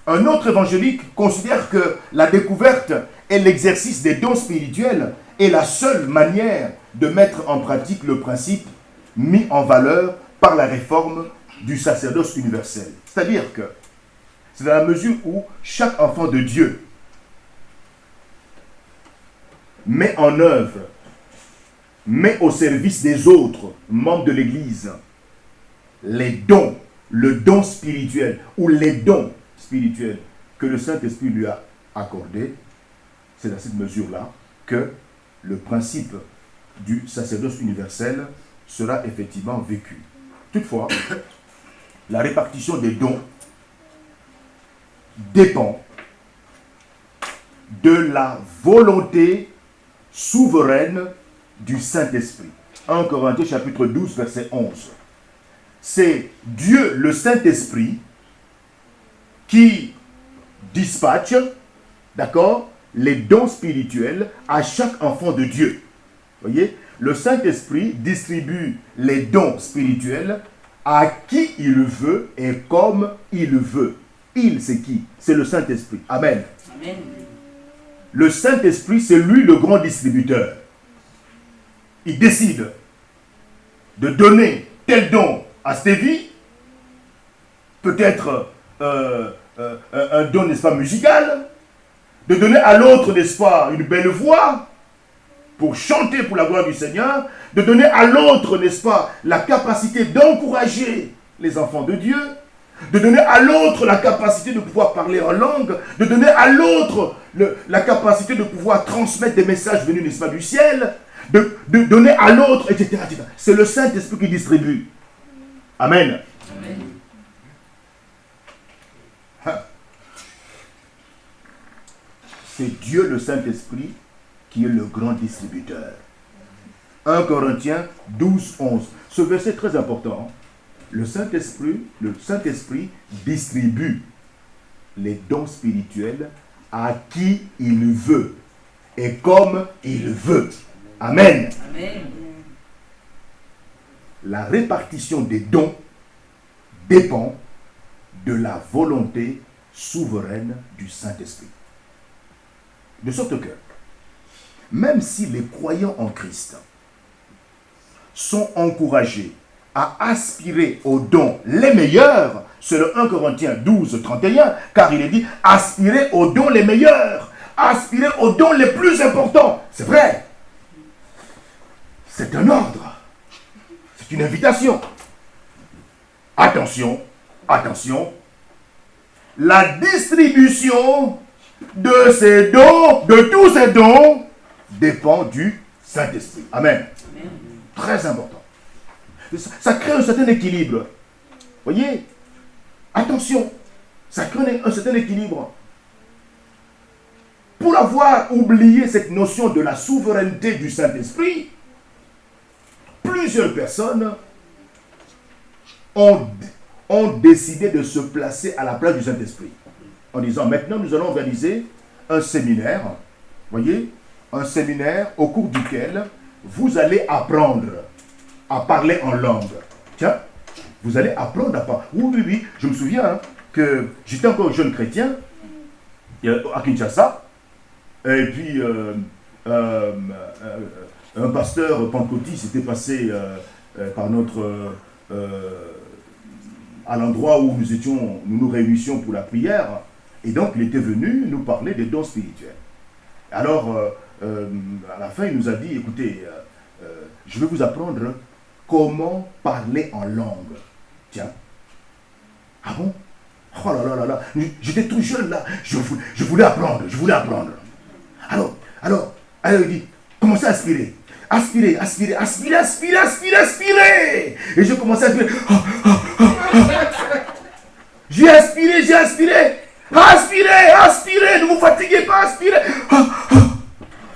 un autre évangélique considère que la découverte et l'exercice des dons spirituels est la seule manière de mettre en pratique le principe mis en valeur par la réforme du sacerdoce universel. C'est-à-dire que c'est dans la mesure où chaque enfant de Dieu met en œuvre, met au service des autres membres de l'Église les dons, le don spirituel ou les dons spirituels que le Saint-Esprit lui a accordés. C'est dans cette mesure-là que le principe du sacerdoce universel sera effectivement vécu. Toutefois, la répartition des dons dépend de la volonté souveraine du Saint-Esprit. 1 Corinthiens chapitre 12, verset 11. C'est Dieu, le Saint-Esprit, qui dispatche, d'accord, les dons spirituels à chaque enfant de Dieu. Voyez, le Saint-Esprit distribue les dons spirituels à qui il le veut et comme il le veut. Il, c'est qui? C'est le Saint-Esprit. Amen. Amen. Le Saint-Esprit, c'est lui le grand distributeur. Il décide de donner tel don à Stevie, peut-être un don, n'est-ce pas, musical, de donner à l'autre, n'est-ce pas, une belle voix pour chanter pour la gloire du Seigneur, de donner à l'autre, n'est-ce pas, la capacité d'encourager les enfants de Dieu, de donner à l'autre la capacité de pouvoir parler en langue, de donner à l'autre la capacité de pouvoir transmettre des messages venus, n'est-ce pas, du ciel, de donner à l'autre, etc., etc. C'est le Saint-Esprit qui distribue. Amen. Amen. C'est Dieu le Saint-Esprit qui est le grand distributeur. 1 Corinthiens 12, 11. Ce verset est très important. Le Saint-Esprit distribue les dons spirituels à qui il veut et comme il veut. Amen. Amen. La répartition des dons dépend de la volonté souveraine du Saint-Esprit. De sorte que, même si les croyants en Christ sont encouragés à aspirer aux dons les meilleurs, c'est le 1 Corinthiens 12, 31, car il est dit, aspirer aux dons les meilleurs, aspirer aux dons les plus importants. C'est vrai. C'est un ordre. C'est une invitation. Attention, attention. La distribution de ces dons, de tous ces dons, dépend du Saint-Esprit. Amen. Amen. Très important. Ça crée un certain équilibre. Voyez? Attention. Ça crée un certain équilibre. Pour avoir oublié cette notion de la souveraineté du Saint-Esprit, plusieurs personnes ont décidé de se placer à la place du Saint-Esprit. En disant, maintenant nous allons organiser un séminaire, voyez, un séminaire au cours duquel vous allez apprendre à parler en langue. Tiens, vous allez apprendre à parler. Oui, je me souviens que j'étais encore jeune chrétien à Kinshasa, et puis un pasteur pentecôtiste était passé par à l'endroit où nous nous réunissions pour la prière, et donc il était venu nous parler des dons spirituels. Alors, à la fin, il nous a dit, écoutez, je vais vous apprendre comment parler en langue. Tiens. Ah bon? Oh là là là là, j'étais tout jeune là, je voulais apprendre. Alors, il dit, commencez à aspirer. Aspirer. Et je commençais à aspirer. J'ai aspiré. Aspirez, ne vous fatiguez pas, aspirez.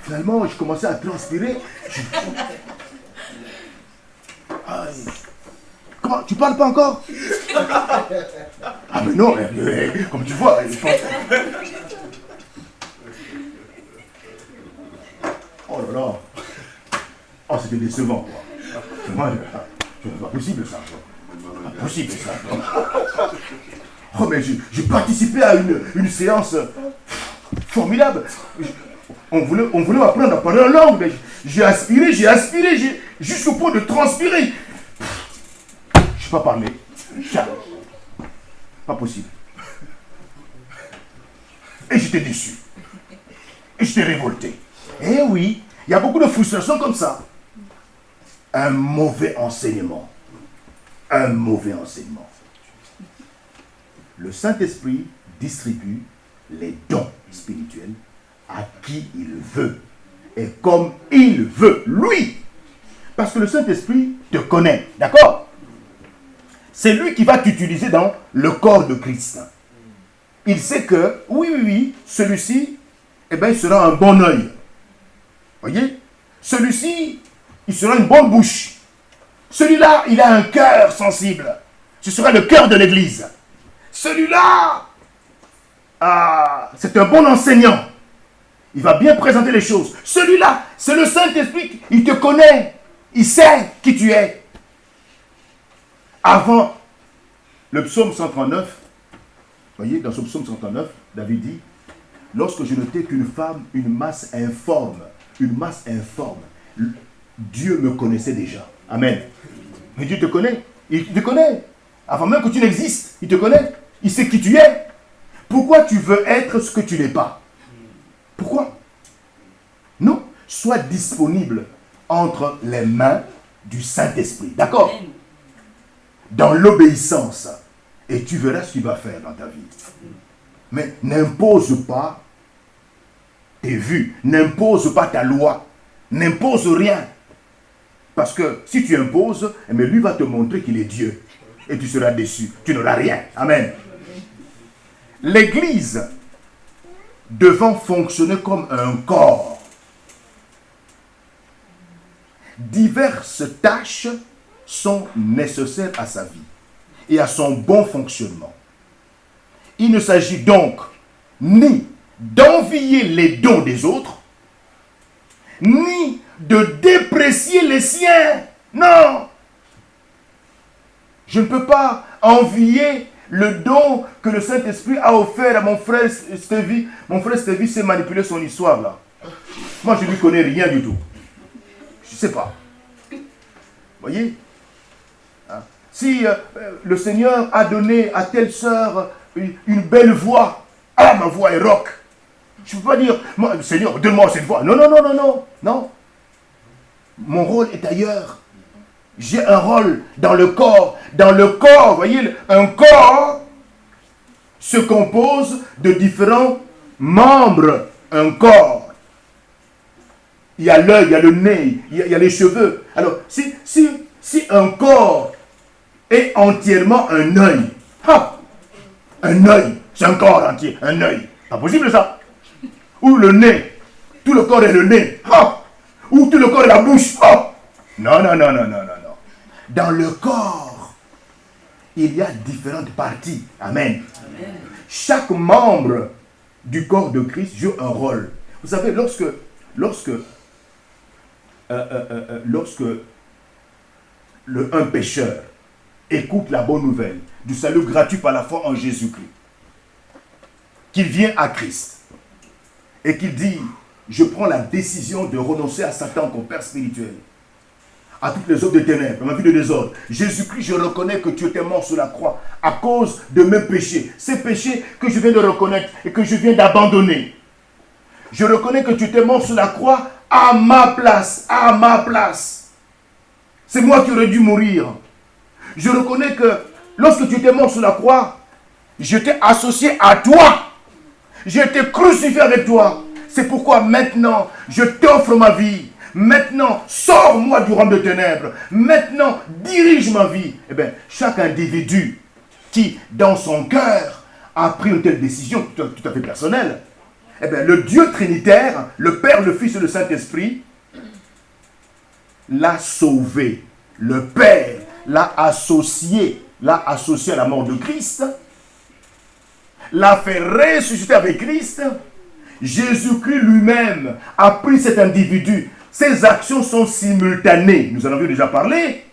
Finalement, je commençais à transpirer. Comment? Tu parles pas encore? Ah mais non, comme tu vois, je pense... Oh là là. Oh, c'était décevant, quoi. Moi, c'est pas possible, ça. Pas possible, ça. Oh, mais j'ai participé à une séance formidable. On voulait m'apprendre à parler en langue, mais j'ai aspiré, jusqu'au point de transpirer. Je ne sais pas parler. Pas possible. Et j'étais déçu. Et j'étais révolté. Eh oui, il y a beaucoup de frustration comme ça. Un mauvais enseignement. Un mauvais enseignement. Le Saint-Esprit distribue les dons spirituels à qui il veut et comme il veut, lui. Parce que le Saint-Esprit te connaît, d'accord? C'est lui qui va t'utiliser dans le corps de Christ. Il sait que, oui, celui-ci, eh bien, il sera un bon œil. Voyez? Celui-ci, il sera une bonne bouche. Celui-là, il a un cœur sensible. Ce sera le cœur de l'Église. Celui-là, c'est un bon enseignant. Il va bien présenter les choses. Celui-là, c'est le Saint-Esprit. Il te connaît. Il sait qui tu es. Avant le psaume 139, voyez, dans ce psaume 139, David dit, lorsque je n'étais qu'une femme, une masse informe, Dieu me connaissait déjà. Amen. Mais Dieu te connaît. Il te connaît. Avant même que tu n'existes, il te connaît. Il sait qui tu es. Pourquoi tu veux être ce que tu n'es pas? Pourquoi? Non. Sois disponible entre les mains du Saint-Esprit. D'accord? Dans l'obéissance. Et tu verras ce qu'il va faire dans ta vie. Mais n'impose pas tes vues. N'impose pas ta loi. N'impose rien. Parce que si tu imposes, mais lui va te montrer qu'il est Dieu. Et tu seras déçu. Tu n'auras rien. Amen. L'Église devant fonctionner comme un corps. Diverses tâches sont nécessaires à sa vie et à son bon fonctionnement. Il ne s'agit donc ni d'envier les dons des autres, ni de déprécier les siens. Non! Je ne peux pas envier le don que le Saint-Esprit a offert à mon frère Stevie. Mon frère Stevie sait manipuler son histoire là. Moi je ne lui connais rien du tout. Je ne sais pas. Vous voyez? Si le Seigneur a donné à telle sœur une belle voix, ma voix est rock. Je ne peux pas dire, Seigneur, donne-moi cette voix. Non. Mon rôle est ailleurs. J'ai un rôle dans le corps. Dans le corps, vous voyez, un corps se compose de différents membres. Un corps. Il y a l'œil, il y a le nez, il y a les cheveux. Alors, si un corps est entièrement un œil, un œil, c'est un corps entier, un œil. Pas possible ça. Ou le nez, tout le corps est le nez. Ou tout le corps est la bouche. Non. Dans le corps, il y a différentes parties. Amen. Chaque membre du corps de Christ joue un rôle. Vous savez, lorsque un pécheur écoute la bonne nouvelle du salut gratuit par la foi en Jésus-Christ, qu'il vient à Christ et qu'il dit, je prends la décision de renoncer à Satan comme père spirituel, à toutes les œuvres de ténèbres, à ma vie de désordre. Jésus-Christ, je reconnais que tu étais mort sur la croix à cause de mes péchés. Ces péchés que je viens de reconnaître et que je viens d'abandonner. Je reconnais que tu étais mort sur la croix à ma place. C'est moi qui aurais dû mourir. Je reconnais que lorsque tu étais mort sur la croix, j'étais associé à toi. J'ai été crucifié avec toi. C'est pourquoi maintenant, je t'offre ma vie. Maintenant, sors-moi du royaume de ténèbres. Maintenant, dirige ma vie. Eh bien, chaque individu qui, dans son cœur, a pris une telle décision tout à fait personnelle, eh bien, le Dieu trinitaire, le Père, le Fils et le Saint-Esprit, l'a sauvé. Le Père l'a associé à la mort de Christ, l'a fait ressusciter avec Christ. Jésus-Christ lui-même a pris cet individu ces actions sont simultanées. Nous en avons déjà parlé.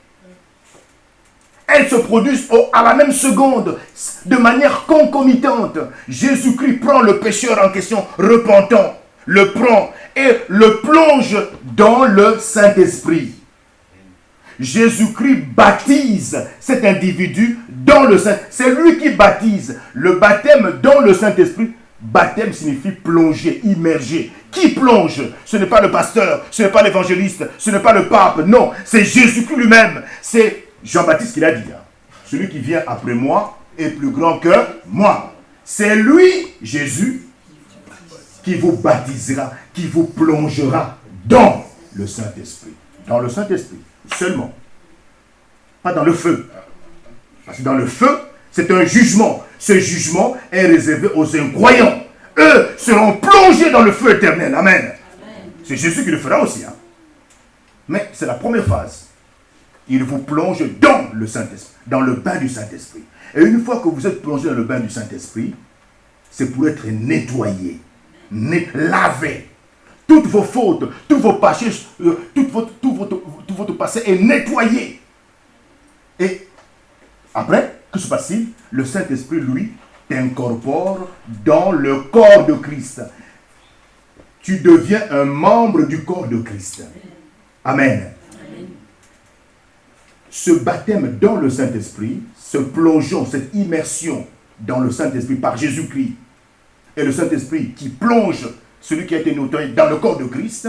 Elles se produisent à la même seconde, de manière concomitante. Jésus-Christ prend le pécheur en question, repentant, le prend et le plonge dans le Saint-Esprit. Jésus-Christ baptise cet individu dans le Saint-Esprit. C'est lui qui baptise. Le baptême dans le Saint-Esprit, baptême signifie plonger, immerger. Qui plonge? Ce n'est pas le pasteur, ce n'est pas l'évangéliste, ce n'est pas le pape, non, c'est Jésus-Christ lui-même. C'est Jean-Baptiste qui l'a dit. Celui qui vient après moi est plus grand que moi. C'est lui, Jésus, qui vous baptisera, qui vous plongera dans le Saint-Esprit. Dans le Saint-Esprit, seulement. Pas dans le feu. Parce que dans le feu, c'est un jugement. Ce jugement est réservé aux incroyants. Eux seront plongés dans le feu éternel. Amen. C'est Jésus qui le fera aussi. Mais c'est la première phase. Il vous plonge dans le Saint-Esprit, dans le bain du Saint-Esprit. Et une fois que vous êtes plongé dans le bain du Saint-Esprit, c'est pour être nettoyé, lavé. Toutes vos fautes, tous vos péchés, tout votre passé est nettoyé. Et après, que se passe-t-il? Le Saint-Esprit, lui, t'incorpore dans le corps de Christ. Tu deviens un membre du corps de Christ. Amen. Ce baptême dans le Saint-Esprit, ce plongeon, cette immersion dans le Saint-Esprit par Jésus-Christ, et le Saint-Esprit qui plonge celui qui a été nettoyé dans le corps de Christ,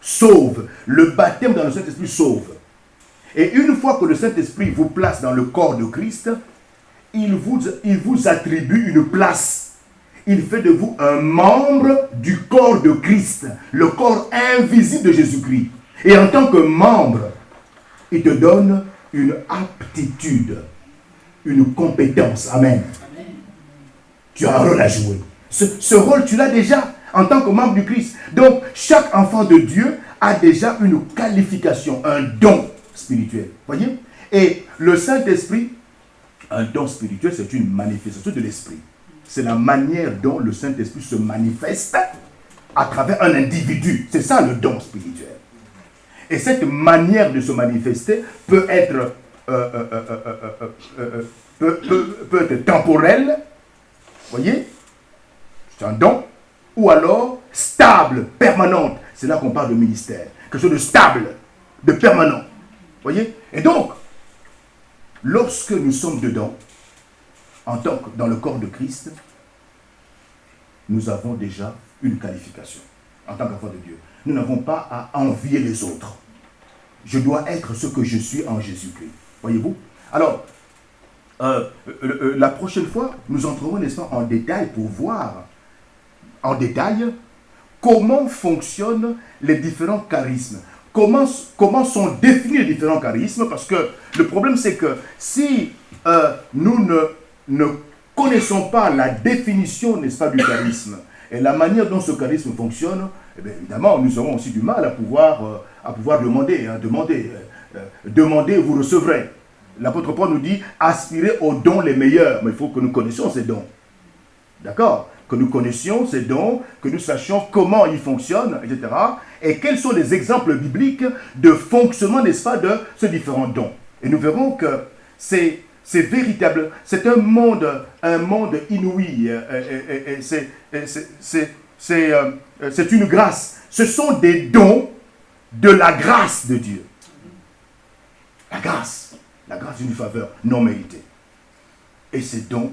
sauve. Le baptême dans le Saint-Esprit sauve. Et une fois que le Saint-Esprit vous place dans le corps de Christ, il vous attribue une place. Il fait de vous un membre du corps de Christ, le corps invisible de Jésus-Christ. Et en tant que membre, il te donne une aptitude, une compétence. Amen. Amen. Tu as un rôle à jouer. Ce rôle, tu l'as déjà en tant que membre du Christ. Donc, chaque enfant de Dieu a déjà une qualification, un don spirituel. Voyez? Et le Saint-Esprit, un don spirituel, c'est une manifestation de l'Esprit. C'est la manière dont le Saint-Esprit se manifeste à travers un individu. C'est ça le don spirituel. Et cette manière de se manifester peut être, peut être temporelle, voyez, c'est un don, ou alors stable, permanente. C'est là qu'on parle de ministère. Quelque chose de stable, de permanent. Voyez? Et donc, lorsque nous sommes dedans, en tant que dans le corps de Christ, nous avons déjà une qualification en tant qu'enfant de Dieu. Nous n'avons pas à envier les autres. Je dois être ce que je suis en Jésus-Christ. Voyez-vous? Alors, la prochaine fois, nous entrerons, n'est-ce pas, en détail pour voir en détail comment fonctionnent les différents charismes. Comment sont définis les différents charismes, parce que le problème c'est que si nous ne connaissons pas la définition, n'est-ce pas, du charisme, et la manière dont ce charisme fonctionne, eh bien, évidemment, nous aurons aussi du mal à pouvoir demander. Demandez, vous recevrez. L'apôtre Paul nous dit, aspirez aux dons les meilleurs. Mais il faut que nous connaissions ces dons. D'accord? Que nous connaissions ces dons, que nous sachions comment ils fonctionnent, etc. Et quels sont les exemples bibliques de fonctionnement, n'est-ce pas, de ces différents dons. Et nous verrons que c'est véritable, c'est un monde inouï. C'est une grâce. Ce sont des dons de la grâce de Dieu. La grâce d'une faveur non méritée. Et ces dons,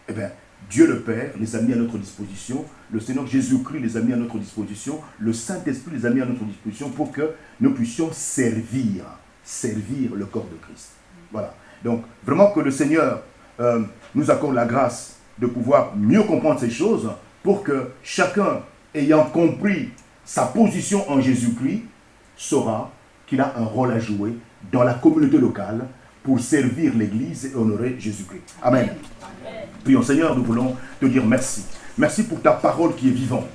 eh bien, Dieu le Père les a mis à notre disposition, le Seigneur Jésus-Christ les a mis à notre disposition, le Saint-Esprit les a mis à notre disposition pour que nous puissions servir le corps de Christ. Voilà. Donc, vraiment que le Seigneur nous accorde la grâce de pouvoir mieux comprendre ces choses pour que chacun, ayant compris sa position en Jésus-Christ, saura qu'il a un rôle à jouer dans la communauté locale pour servir l'Église et honorer Jésus-Christ. Amen. Amen. Prions, Seigneur, nous voulons te dire merci. Merci pour ta parole qui est vivante.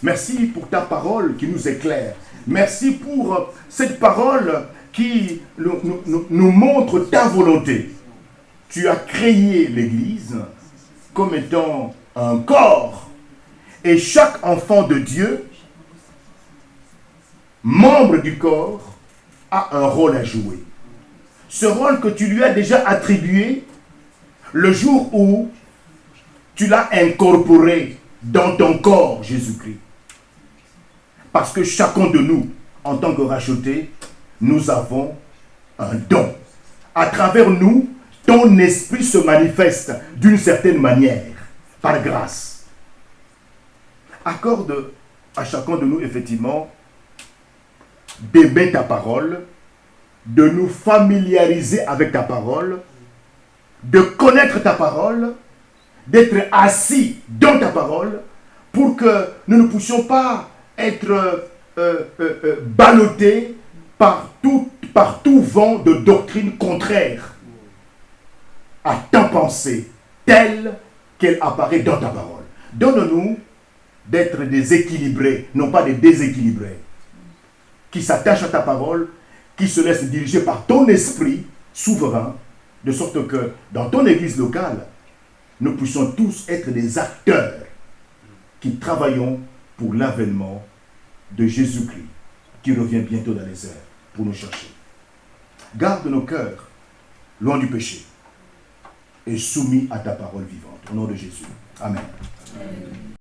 Merci pour ta parole qui nous éclaire. Merci pour cette parole qui nous montre ta volonté. Tu as créé l'Église comme étant un corps. Et chaque enfant de Dieu membre du corps, a un rôle à jouer. Ce rôle que tu lui as déjà attribué le jour où tu l'as incorporé dans ton corps, Jésus-Christ. Parce que chacun de nous, en tant que rachetés, nous avons un don. À travers nous, ton esprit se manifeste d'une certaine manière, par grâce. Accorde à chacun de nous, effectivement, d'aimer ta parole, de nous familiariser avec ta parole, de connaître ta parole, d'être assis dans ta parole, pour que nous ne puissions pas être ballottés par tout vent de doctrine contraire à ta pensée, telle qu'elle apparaît dans ta parole. Donne-nous d'être des équilibrés, non pas des déséquilibrés, qui s'attachent à ta parole, qui se laissent diriger par ton esprit souverain, de sorte que dans ton église locale, nous puissions tous être des acteurs qui travaillons pour l'avènement de Jésus-Christ, qui revient bientôt dans les airs pour nous chercher. Garde nos cœurs loin du péché et soumis à ta parole vivante. Au nom de Jésus. Amen. Amen.